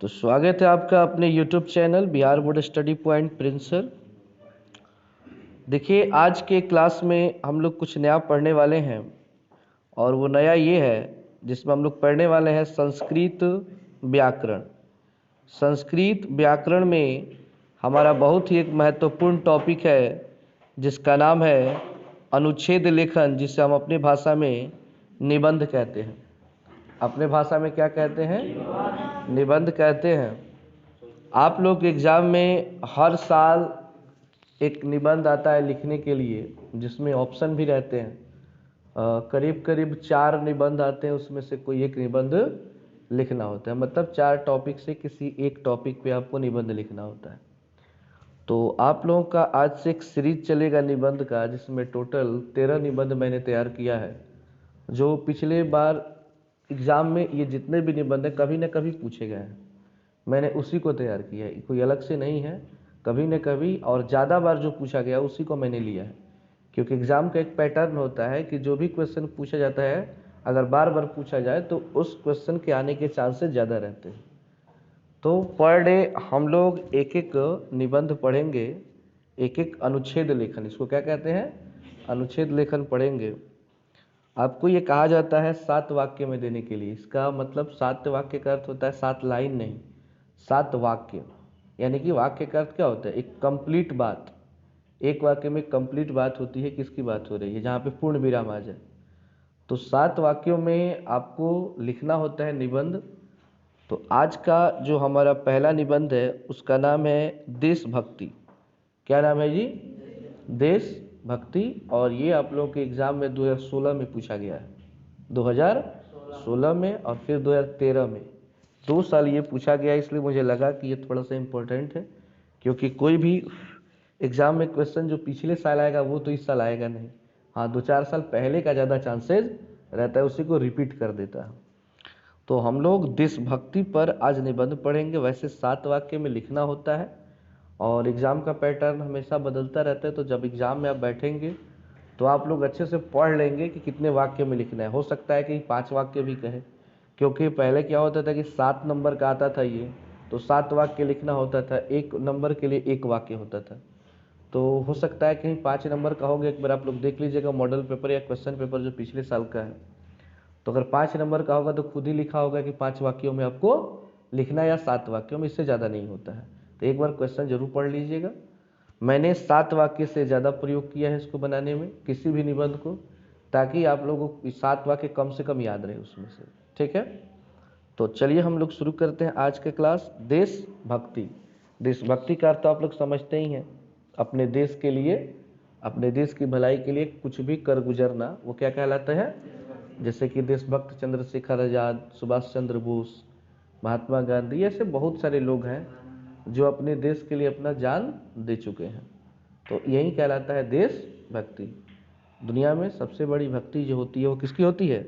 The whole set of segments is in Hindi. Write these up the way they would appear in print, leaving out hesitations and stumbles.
तो स्वागत है आपका अपने YouTube channel Bihar board study point Prince sir. देखिए, आज के क्लास में हम लोग कुछ नया पढ़ने वाले हैं और वो नया ये है जिसमें हम लोग पढ़ने वाले हैं संस्कृत व्याकरण। संस्कृत व्याकरण में हमारा बहुत ही एक महत्वपूर्ण टॉपिक है जिसका नाम है अनुच्छेद लेखन, जिसे हम अपनी भाषा में निबंध कहते हैं। अपने भाषा में क्या कहते हैं? निबंध कहते हैं। आप लोग एग्ज़ाम में हर साल एक निबंध आता है लिखने के लिए, जिसमें ऑप्शन भी रहते हैं। करीब करीब 4 निबंध आते हैं, उसमें से कोई एक निबंध लिखना होता है। मतलब 4 टॉपिक से किसी एक टॉपिक पे आपको निबंध लिखना होता है। तो आप लोगों का आज से एक सीरीज चलेगा निबंध का, जिसमें टोटल 13 निबंध मैंने तैयार किया है। जो पिछले बार एग्ज़ाम में ये जितने भी निबंध हैं कभी न कभी पूछे गए हैं, मैंने उसी को तैयार किया है, कोई अलग से नहीं है। कभी न कभी और ज़्यादा बार जो पूछा गया उसी को मैंने लिया है, क्योंकि एग्ज़ाम का एक पैटर्न होता है कि जो भी क्वेश्चन पूछा जाता है अगर बार बार पूछा जाए तो उस क्वेश्चन के आने के चांसेस ज़्यादा रहते हैं। तो पर डे हम लोग एक एक निबंध पढ़ेंगे, एक एक अनुच्छेद लेखन, इसको क्या कहते हैं? अनुच्छेद लेखन पढ़ेंगे। आपको ये कहा जाता है 7 वाक्य में देने के लिए। इसका मतलब 7 वाक्य का अर्थ होता है 7 लाइन नहीं, 7 वाक्य। यानी कि वाक्य का अर्थ क्या होता है? एक कंप्लीट बात। एक वाक्य में कंप्लीट बात होती है, किसकी बात हो रही है, जहाँ पे पूर्ण विराम आ जाए। तो 7 वाक्यों में आपको लिखना होता है निबंध। तो आज का जो हमारा पहला निबंध है उसका नाम है देशभक्ति। क्या नाम है जी? देशभक्ति। और ये आप लोगों के एग्ज़ाम में 2016 में पूछा गया है, 2016 में और फिर 2013 में। 2 साल ये पूछा गया, इसलिए मुझे लगा कि ये थोड़ा सा इम्पोर्टेंट है, क्योंकि कोई भी एग्ज़ाम में क्वेश्चन जो पिछले साल आएगा वो तो इस साल आएगा नहीं। हाँ, 2-4 साल पहले का ज़्यादा चांसेस रहता है, उसी को रिपीट कर देता है। तो हम लोग देशभक्ति पर आज निबंध पढ़ेंगे। वैसे 7 वाक्य में लिखना होता है और एग्ज़ाम का पैटर्न हमेशा बदलता रहता है। तो जब एग्ज़ाम में आप बैठेंगे तो आप लोग अच्छे से पढ़ लेंगे कि कितने वाक्य में लिखना है। हो सकता है कि 5 वाक्य भी कहे, क्योंकि पहले क्या होता था कि 7 नंबर का आता था ये, तो 7 वाक्य लिखना होता था, 1 नंबर के लिए 1 वाक्य होता था। तो हो सकता है कहीं 5 नंबर का होगा। एक बार आप लोग देख लीजिएगा मॉडल पेपर या क्वेश्चन पेपर जो पिछले साल का है। तो अगर 5 नंबर का होगा तो खुद ही लिखा होगा कि 5 वाक्यों में आपको लिखना है या 7 वाक्यों में, इससे ज़्यादा नहीं होता है। तो एक बार क्वेश्चन जरूर पढ़ लीजिएगा। मैंने 7 वाक्य से ज़्यादा प्रयोग किया है इसको बनाने में, किसी भी निबंध को, ताकि आप लोगों को 7 वाक्य कम से कम याद रहे उसमें से। ठीक है, तो चलिए हम लोग शुरू करते हैं आज के क्लास। देशभक्ति। देशभक्ति का अर्थ आप लोग समझते ही हैं, अपने देश के लिए, अपने देश की भलाई के लिए कुछ भी कर गुजरना, वो क्या कहलाता है? जैसे कि देशभक्त चंद्रशेखर आज़ाद, सुभाष चंद्र बोस, महात्मा गांधी, ऐसे बहुत सारे लोग हैं जो अपने देश के लिए अपना जान दे चुके हैं। तो यही कहलाता है देशभक्ति। दुनिया में सबसे बड़ी भक्ति जो होती है वो किसकी होती है?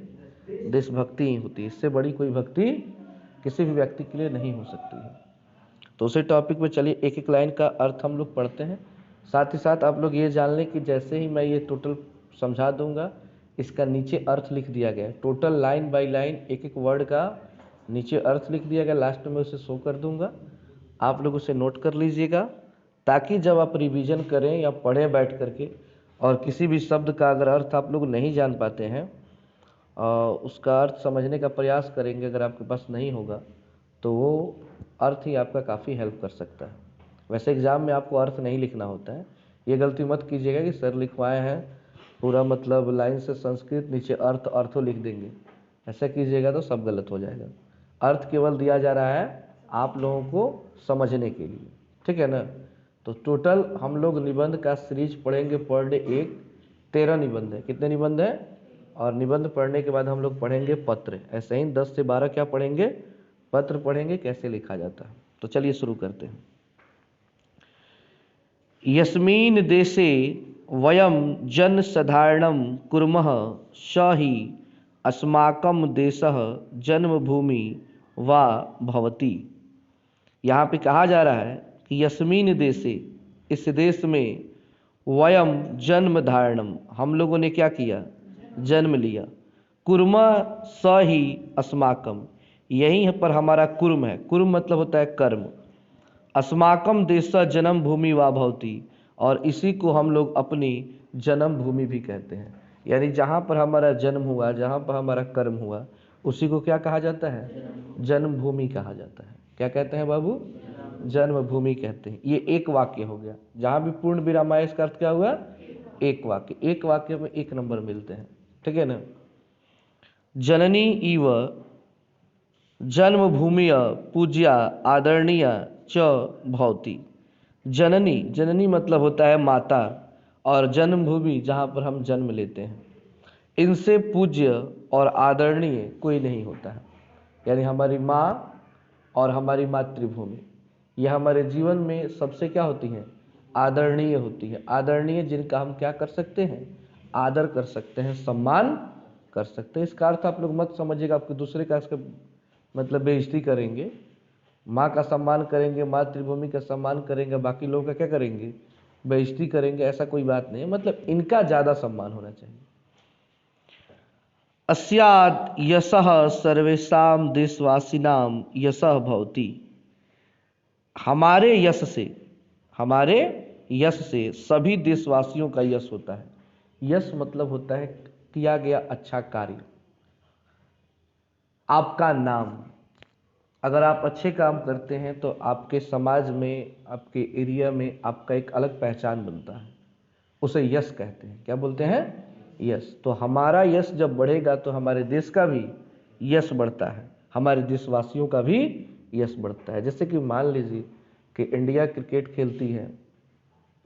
देशभक्ति ही होती है। इससे बड़ी कोई भक्ति किसी भी व्यक्ति के लिए नहीं हो सकती है। तो उसी टॉपिक पे चलिए एक एक लाइन का अर्थ हम लोग पढ़ते हैं। साथ ही साथ आप लोग ये जान लें कि जैसे ही मैं ये टोटल समझा दूंगा, इसका नीचे अर्थ लिख दिया गया है। टोटल लाइन बाय लाइन एक एक वर्ड का नीचे अर्थ लिख दिया गया, लास्ट में उसे शो कर दूंगा। आप लोग उसे नोट कर लीजिएगा, ताकि जब आप रिवीजन करें या पढ़ें बैठ करके और किसी भी शब्द का अगर अर्थ आप लोग नहीं जान पाते हैं, उसका अर्थ समझने का प्रयास करेंगे, अगर आपके पास नहीं होगा तो वो अर्थ ही आपका काफ़ी हेल्प कर सकता है। वैसे एग्ज़ाम में आपको अर्थ नहीं लिखना होता है, ये गलती मत कीजिएगा कि सर लिखवाए हैं पूरा मतलब लाइन से संस्कृत, नीचे अर्थ अर्थो लिख देंगे। ऐसा कीजिएगा तो सब गलत हो जाएगा। अर्थ केवल दिया जा रहा है आप लोगों को समझने के लिए, ठीक है ना? तो टोटल हम लोग निबंध का सीरीज पढ़ेंगे पर डे एक। 13 निबंध है। कितने निबंध है? और निबंध पढ़ने के बाद हम लोग पढ़ेंगे पत्र। ऐसे ही 10 से 12 क्या पढ़ेंगे? पत्र पढ़ेंगे, कैसे लिखा जाता है। तो चलिए शुरू करते हैं। यस्मिन् देशे वयं जनसाधारणं कुर्मः स हि अस्माकं देशः जन्मभूमि वा भवति। यहाँ पे कहा जा रहा है कि यस्मिन् देशे, इस देश में, वयम जन्म धारणम, हम लोगों ने क्या किया? जन्म लिया। कुर्मा स ही अस्माकम, यहीं पर हमारा कुर्म है। कुर्म मतलब होता है कर्म। अस्माकम देश जन्म भूमि वा भवती, और इसी को हम लोग अपनी जन्म भूमि भी कहते हैं। यानी जहाँ पर हमारा जन्म हुआ, जहाँ पर हमारा कर्म हुआ, उसी को क्या कहा जाता है? जन्मभूमि कहा जाता है। क्या कहते हैं बाबू? जन्मभूमि कहते हैं। ये एक वाक्य हो गया। जहाँ भी पूर्ण विराम आया इसका अर्थ क्या हुआ? एक वाक्य। एक वाक्य में एक नंबर मिलते हैं, ठीक है ना। जननी इव जन्मभूमि पूज्या आदरणीय च भवती। जननी, जननी मतलब होता है माता, और जन्मभूमि जहाँ पर हम जन्म लेते हैं, इनसे पूज्य और आदरणीय कोई नहीं होता है। यानी हमारी माँ और हमारी मातृभूमि, यह हमारे जीवन में सबसे क्या होती हैं? आदरणीय होती है। आदरणीय जिनका हम क्या कर सकते हैं? आदर कर सकते हैं, सम्मान कर सकते हैं। इसका अर्थ आप लोग मत समझिएगा आपके दूसरे का इसका मतलब बेइज्जती करेंगे। माँ का सम्मान करेंगे, मातृभूमि का सम्मान करेंगे, बाकी लोगों का क्या करेंगे? बेइज्जती करेंगे, ऐसा कोई बात नहीं है। मतलब इनका ज़्यादा सम्मान होना चाहिए। अस्याद् यशः सर्वेषां देशवासिनां यशः भवति। हमारे यश से, हमारे यश से सभी देशवासियों का यश होता है। यश मतलब होता है किया गया अच्छा कार्य, आपका नाम। अगर आप अच्छे काम करते हैं तो आपके समाज में, आपके एरिया में आपका एक अलग पहचान बनता है, उसे यश कहते हैं। क्या बोलते हैं? यश। तो हमारा यश जब बढ़ेगा तो हमारे देश का भी यश बढ़ता है, हमारे देशवासियों का भी यश बढ़ता है। जैसे कि मान लीजिए कि इंडिया क्रिकेट खेलती है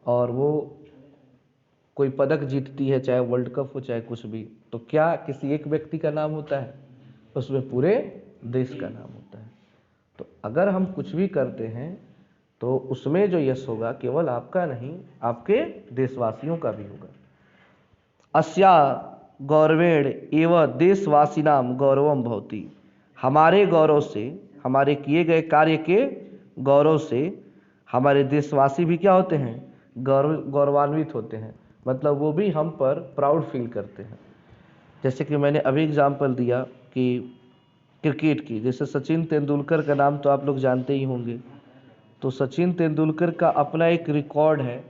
और वो कोई पदक जीतती है, चाहे वर्ल्ड कप हो चाहे कुछ भी, तो क्या किसी एक व्यक्ति का नाम होता है? उसमें पूरे देश का नाम होता है। तो अगर हम कुछ भी करते हैं तो उसमें जो यश होगा केवल आपका नहीं, आपके देशवासियों का भी होगा। अस्या गौरवेण एव देशवासिनाम गौरवम भवति। हमारे गौरव से, हमारे किए गए कार्य के गौरव से हमारे देशवासी भी क्या होते हैं? गौरवान्वित होते हैं। मतलब वो भी हम पर प्राउड फील करते हैं। जैसे कि मैंने अभी एग्जाम्पल दिया कि क्रिकेट की, जैसे सचिन तेंदुलकर का नाम तो आप लोग जानते ही होंगे। तो सचिन तेंदुलकर का अपना एक रिकॉर्ड है,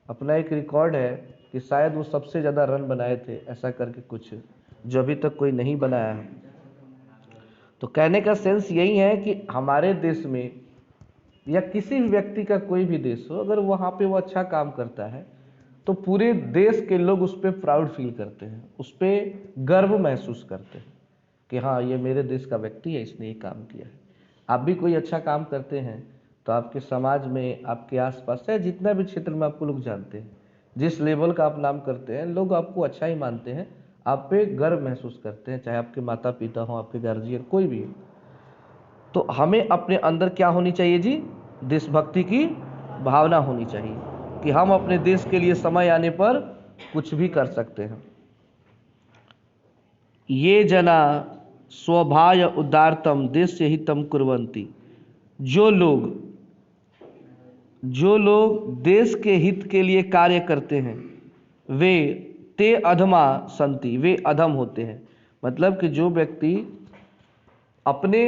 अपना एक रिकॉर्ड है कि शायद वो सबसे ज़्यादा रन बनाए थे, ऐसा करके कुछ, जो अभी तक कोई नहीं बनाया है। तो कहने का सेंस यही है कि हमारे देश में या किसी भी व्यक्ति का कोई भी देश हो, अगर वहाँ पे वो अच्छा काम करता है तो पूरे देश के लोग उस पर प्राउड फील करते हैं, उस पर गर्व महसूस करते हैं कि हाँ ये मेरे देश का व्यक्ति है, इसने ये काम किया है। आप भी कोई अच्छा काम करते हैं तो आपके समाज में, आपके आसपास, चाहे जितना भी क्षेत्र में आपको लोग जानते हैं, जिस लेवल का आप नाम करते हैं, लोग आपको अच्छा ही मानते हैं, आप पे गर्व महसूस करते हैं, चाहे आपके माता पिता हों, आपके गार्जियन, कोई भी हो। तो हमें अपने अंदर क्या होनी चाहिए जी? देशभक्ति की भावना होनी चाहिए कि हम अपने देश के लिए समय आने पर कुछ भी कर सकते हैं। ये जना स्वभाय उदारतम देश हितम कुर्वन्ति। जो लोग देश के हित के लिए कार्य करते हैं वे ते अधमा संति, वे अधम होते हैं। मतलब कि जो व्यक्ति अपने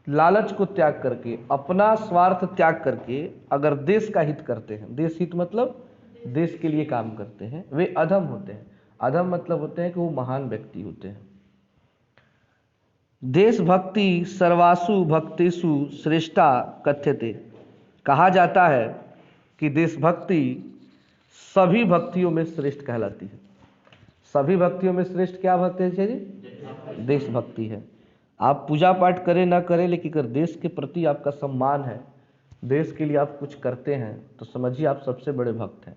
लालच को त्याग करके, अपना स्वार्थ त्याग करके अगर देश का हित करते हैं, देश हित मतलब देश के लिए काम करते हैं, वे अधम होते हैं। अधम मतलब होते हैं कि वो महान व्यक्ति होते हैं। देशभक्ति सर्वासु भक्तिषु श्रेष्ठा कथ्यते। कहा जाता है कि देशभक्ति सभी भक्तियों में श्रेष्ठ कहलाती है। सभी भक्तियों में श्रेष्ठ क्या भक्ति है जी? देशभक्ति है। आप पूजा पाठ करें ना करें, लेकिन अगर देश के प्रति आपका सम्मान है, देश के लिए आप कुछ करते हैं, तो समझिए आप सबसे बड़े भक्त हैं।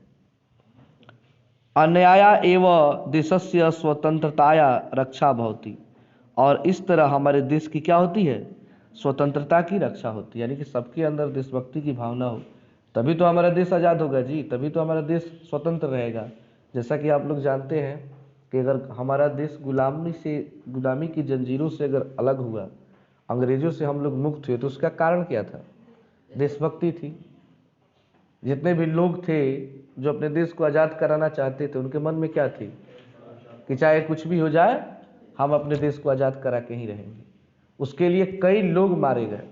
अन्याया एवं देशस्य स्वतंत्रताया रक्षा भवति। और इस तरह हमारे देश की क्या होती है? स्वतंत्रता की रक्षा होती है। यानी कि सबके अंदर देशभक्ति की भावना हो, तभी तो हमारा देश आज़ाद होगा जी, तभी तो हमारा देश स्वतंत्र रहेगा। जैसा कि आप लोग जानते हैं कि अगर हमारा देश गुलामी की जंजीरों से अगर अलग हुआ, अंग्रेजों से हम लोग मुक्त हुए, तो उसका कारण क्या था? देशभक्ति थी। जितने भी लोग थे जो अपने देश को आज़ाद कराना चाहते थे, उनके मन में क्या थी? कि चाहे कुछ भी हो जाए, हम अपने देश को आज़ाद करा के ही रहेंगे। उसके लिए कई लोग मारे गए।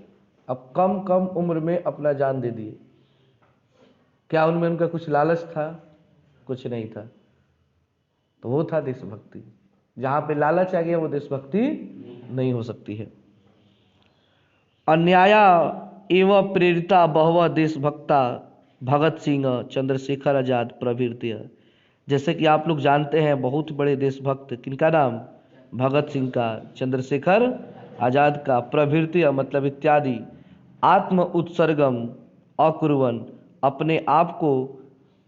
अब कम कम उम्र में अपना जान दे दिए। क्या उनमें उनका कुछ लालच था? कुछ नहीं था। तो वो था देशभक्ति। जहाँ पे लालच आ गया वो देशभक्ति नहीं हो सकती है। अन्याया एवं प्रेरिता बहवः देशभक्ता भगत सिंह चंद्रशेखर आजाद प्रभृति। जैसे कि आप लोग जानते हैं बहुत बड़े देशभक्त किनका नाम? भगत सिंह का, चंद्रशेखर आजाद का, प्रभृति मतलब इत्यादि। आत्म उत्सर्गम अकुर्वन, अपने आप को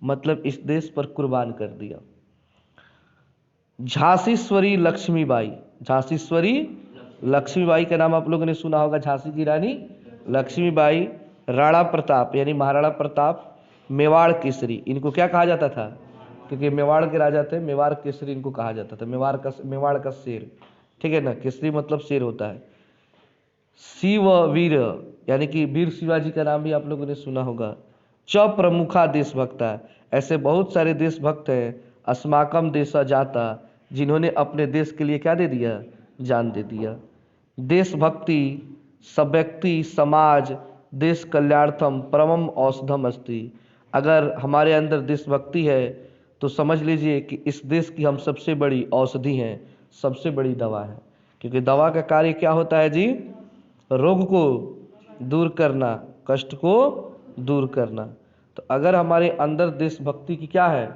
मतलब इस देश पर कुर्बान कर दिया। झांसीश्वरी लक्ष्मीबाई, झांसीश्वरी लक्ष्मीबाई का नाम आप लोगों ने सुना होगा, झांसी की रानी लक्ष्मीबाई। राणा प्रताप यानी महाराणा प्रताप, मेवाड़ केसरी, इनको क्या कहा जाता था? क्योंकि मेवाड़ के राजा थे, मेवाड़ केसरी इनको कहा जाता था। मेवाड़ का शेर, ठीक है ना, केसरी मतलब शेर होता है। शिव वीर यानी कि वीर शिवाजी का नाम भी आप लोगों ने सुना होगा। च प्रमुखा देशभक्ता, ऐसे बहुत सारे देशभक्त हैं। अस्माकम देश जाता, जिन्होंने अपने देश के लिए क्या दे दिया? जान दे दिया। देशभक्ति सब व्यक्ति समाज देश कल्याणार्थम परमम औषधम अस्ति। अगर हमारे अंदर देशभक्ति है तो समझ लीजिए कि इस देश की हम सबसे बड़ी औषधि हैं, सबसे बड़ी दवा है। क्योंकि दवा का कार्य क्या होता है जी? रोग को दूर करना, कष्ट को दूर करना। तो अगर हमारे अंदर देशभक्ति की क्या है?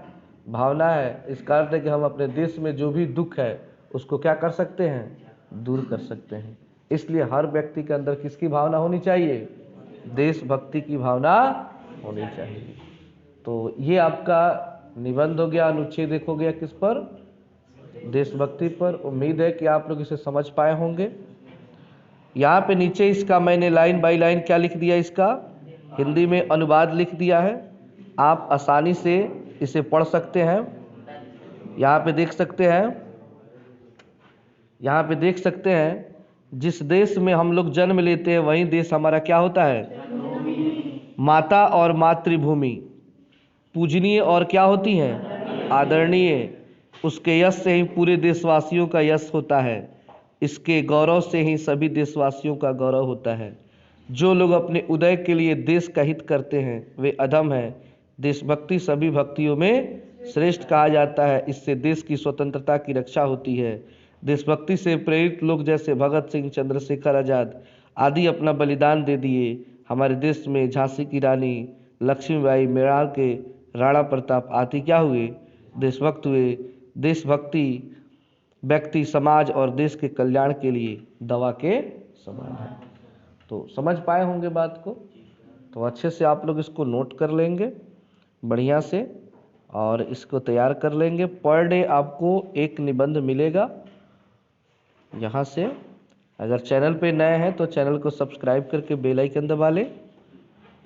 भावना है, इसका अर्थ है कि हम अपने देश में जो भी दुख है उसको क्या कर सकते हैं? दूर कर सकते हैं। इसलिए हर व्यक्ति के अंदर किसकी भावना होनी चाहिए? देशभक्ति की भावना होनी चाहिए। तो ये आपका निबंध हो गया, अनुच्छेद एक हो गया किस पर? देशभक्ति पर। उम्मीद है कि आप लोग इसे समझ पाए होंगे। यहाँ पे नीचे इसका मैंने लाइन बाय लाइन क्या लिख दिया, इसका हिंदी में अनुवाद लिख दिया है। आप आसानी से इसे पढ़ सकते हैं। यहाँ पे देख सकते हैं, यहाँ पे देख सकते हैं, जिस देश में हम लोग जन्म लेते हैं वही देश हमारा क्या होता है? माता और मातृभूमि पूजनीय और क्या होती हैं? आदरणीय। उसके यश से ही पूरे देशवासियों का यश होता है। इसके गौरव से ही सभी देशवासियों का गौरव होता है। जो लोग अपने उदय के लिए देश का हित करते हैं वे अधम हैं। देशभक्ति सभी भक्तियों में श्रेष्ठ कहा जाता है। इससे देश की स्वतंत्रता की रक्षा होती है। देशभक्ति से प्रेरित लोग जैसे भगत सिंह, चंद्रशेखर आजाद आदि अपना बलिदान दे दिए। हमारे देश में झांसी की रानी लक्ष्मीबाई, मेवाड़ के राणा प्रताप आदि क्या हुए? देशभक्त हुए। देशभक्ति व्यक्ति, समाज और देश के कल्याण के लिए दवा के समान है। तो समझ पाए होंगे बात को। तो अच्छे से आप लोग इसको नोट कर लेंगे बढ़िया से और इसको तैयार कर लेंगे। पर डे आपको एक निबंध मिलेगा यहाँ से। अगर चैनल पे नए हैं तो चैनल को सब्सक्राइब करके बेल आइकन दबा लें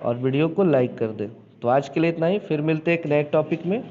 और वीडियो को लाइक कर दें। तो आज के लिए इतना ही, फिर मिलते हैं एक नए टॉपिक में।